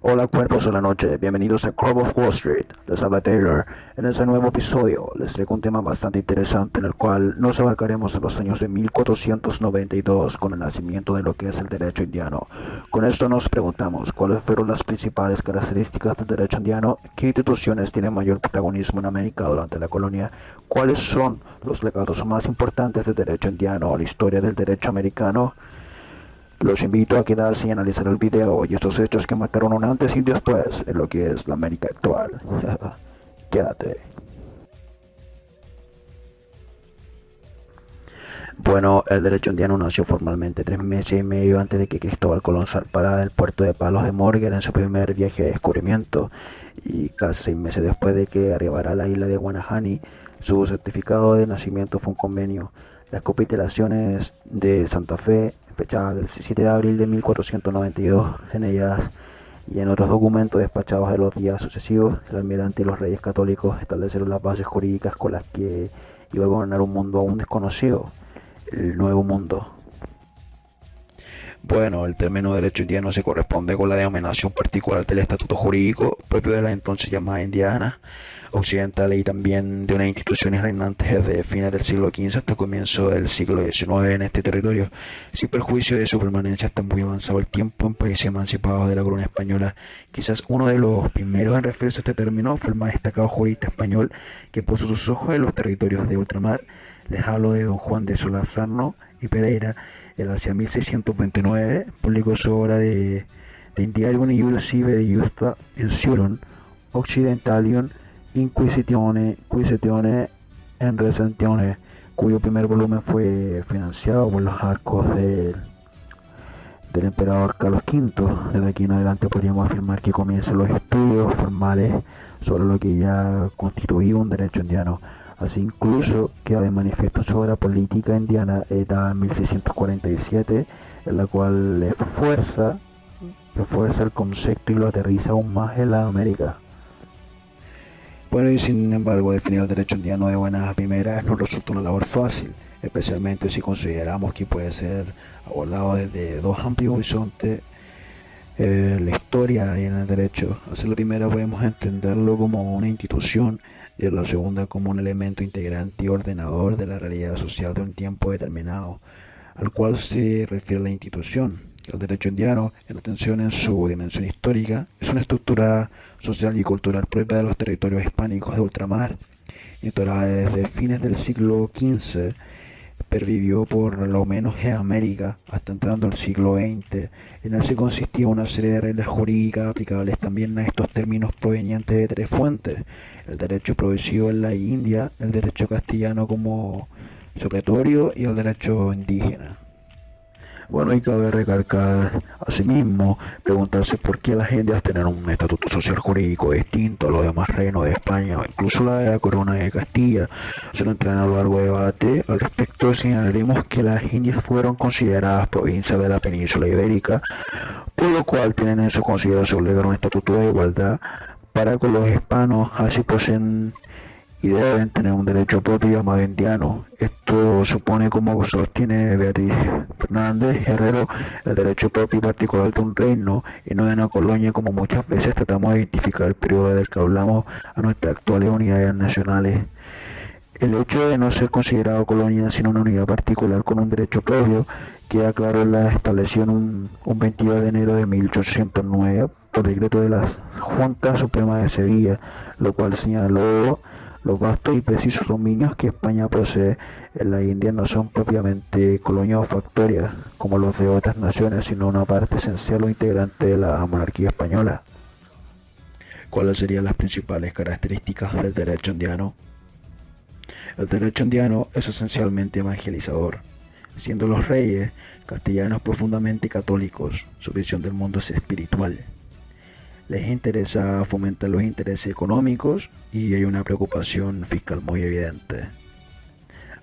Hola cuerpos de la noche, bienvenidos a Club of Wall Street, les habla Taylor. En este nuevo episodio les traigo un tema bastante interesante en el cual nos abarcaremos en los años de 1492 con el nacimiento de lo que es el derecho indiano. Con esto nos preguntamos cuáles fueron las principales características del derecho indiano, qué instituciones tienen mayor protagonismo en América durante la colonia, cuáles son los legados más importantes del derecho indiano a la historia del derecho americano. Los invito a quedarse y analizar el video y estos hechos que marcaron un antes y un después en lo que es la América actual. Quédate. Bueno, el derecho indiano nació formalmente 3 meses y medio antes de que Cristóbal Colón zarpara del puerto de Palos de Morgan en su primer viaje de descubrimiento y casi 6 meses después de que arribara a la isla de Guanahani. Su certificado de nacimiento fue un convenio. Las capitulaciones de Santa Fe, fechadas del 17 de abril de 1492, en ellas y en otros documentos despachados de los días sucesivos, el almirante y los reyes católicos establecieron las bases jurídicas con las que iba a gobernar un mundo aún desconocido, el Nuevo Mundo. Bueno, el término derecho indiano se corresponde con la denominación particular del estatuto jurídico propio de la entonces llamada Indiana Occidental y también de unas instituciones reinantes desde fines del siglo XV hasta el comienzo del siglo XIX en este territorio, sin perjuicio de su permanencia hasta muy avanzado el tiempo en países emancipados de la corona española. Quizás uno de los primeros en referirse a este término fue el más destacado jurista español que puso sus ojos en los territorios de ultramar. Les hablo de don Juan de Solórzano y Pereira. Él hacia 1629 publicó su obra de Indiarium Iusive de Justa Iusiorum Occidentalium Inquisitione en Recensione, cuyo primer volumen fue financiado por los arcos del emperador Carlos V. Desde aquí en adelante podríamos afirmar que comienzan los estudios formales sobre lo que ya constituía un derecho indiano. Así incluso queda de manifiesto su obra política indiana editada en 1647, en la cual refuerza el concepto y lo aterriza aún más en la América. Bueno, y sin embargo, definir el derecho indiano de buenas a primeras no resulta una labor fácil, especialmente si consideramos que puede ser abordado desde dos amplios horizontes, la historia y en el derecho. Así, la primera podemos entenderlo como una institución y la segunda como un elemento integrante y ordenador de la realidad social de un tiempo determinado, al cual se refiere la institución. El derecho indiano, en atención en su dimensión histórica, es una estructura social y cultural propia de los territorios hispánicos de ultramar, instalada desde fines del siglo XV, pervivió por lo menos en América hasta entrando al siglo XX. En él se consistía una serie de reglas jurídicas aplicables también a estos términos provenientes de tres fuentes: el derecho producido en la India, el derecho castellano como supletorio y el derecho indígena. Bueno, y cabe recalcar asimismo, preguntarse por qué las Indias tienen un estatuto social jurídico distinto a los demás reinos de España o incluso la de la corona de Castilla. Se no entra en un largo debate al respecto. Señalaremos que las Indias fueron consideradas provincias de la península ibérica, por lo cual tienen en su consideración legal un estatuto de igualdad para con los hispanos, así poseen y deben tener un derecho propio llamado indiano. Esto supone, como sostiene Beatriz Fernández Herrero, el derecho propio y particular de un reino y no de una colonia, como muchas veces tratamos de identificar el periodo del que hablamos a nuestras actuales unidades nacionales. El hecho de no ser considerado colonia sino una unidad particular con un derecho propio queda claro en la establección un 22 de enero de 1809 por decreto de la Junta Suprema de Sevilla, lo cual señaló los vastos y precisos dominios que España posee en la India no son propiamente colonias o factorias como los de otras naciones, sino una parte esencial o integrante de la monarquía española. ¿Cuáles serían las principales características del derecho indiano? El derecho indiano es esencialmente evangelizador, siendo los reyes castellanos profundamente católicos. Su visión del mundo es espiritual. Les interesa fomentar los intereses económicos y hay una preocupación fiscal muy evidente.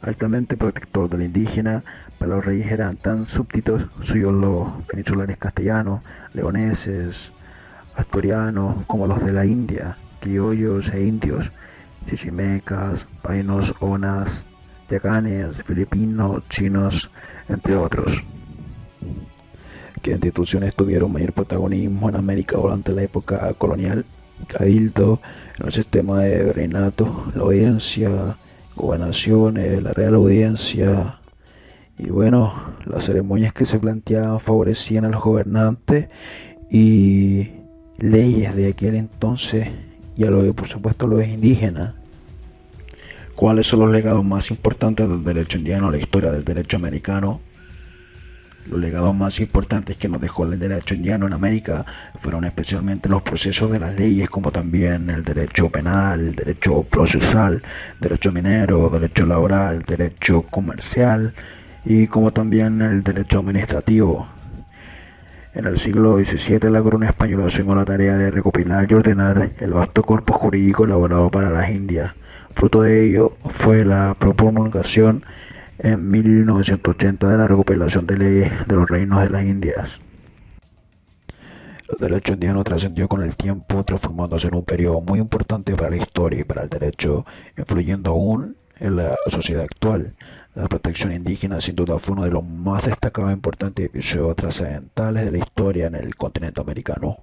Altamente protector del indígena, para los reyes eran tan súbditos suyos los peninsulares castellanos, leoneses, asturianos, como los de la India, criollos e indios, chichimecas, painos, onas, yacanes, filipinos, chinos, entre otros. ¿Qué instituciones tuvieron mayor protagonismo en América durante la época colonial? Cabildo, el sistema de reinato, la audiencia, gobernaciones, la Real Audiencia. Y bueno, las ceremonias que se planteaban favorecían a los gobernantes y leyes de aquel entonces y a los, por supuesto, a los indígenas. ¿Cuáles son los legados más importantes del derecho indiano a la historia del derecho americano? Los legados más importantes que nos dejó el derecho indiano en América fueron especialmente los procesos de las leyes, como también el derecho penal, el derecho procesal, derecho minero, derecho laboral, derecho comercial y como también el derecho administrativo. En el siglo XVII la corona española asumió la tarea de recopilar y ordenar el vasto corpus jurídico elaborado para las Indias. Fruto de ello fue la promulgación en 1980 de la recopilación de leyes de los reinos de las Indias. El derecho indiano trascendió con el tiempo, transformándose en un periodo muy importante para la historia y para el derecho, influyendo aún en la sociedad actual. La protección indígena sin duda fue uno de los más destacados e importantes episodios trascendentales de la historia en el continente americano.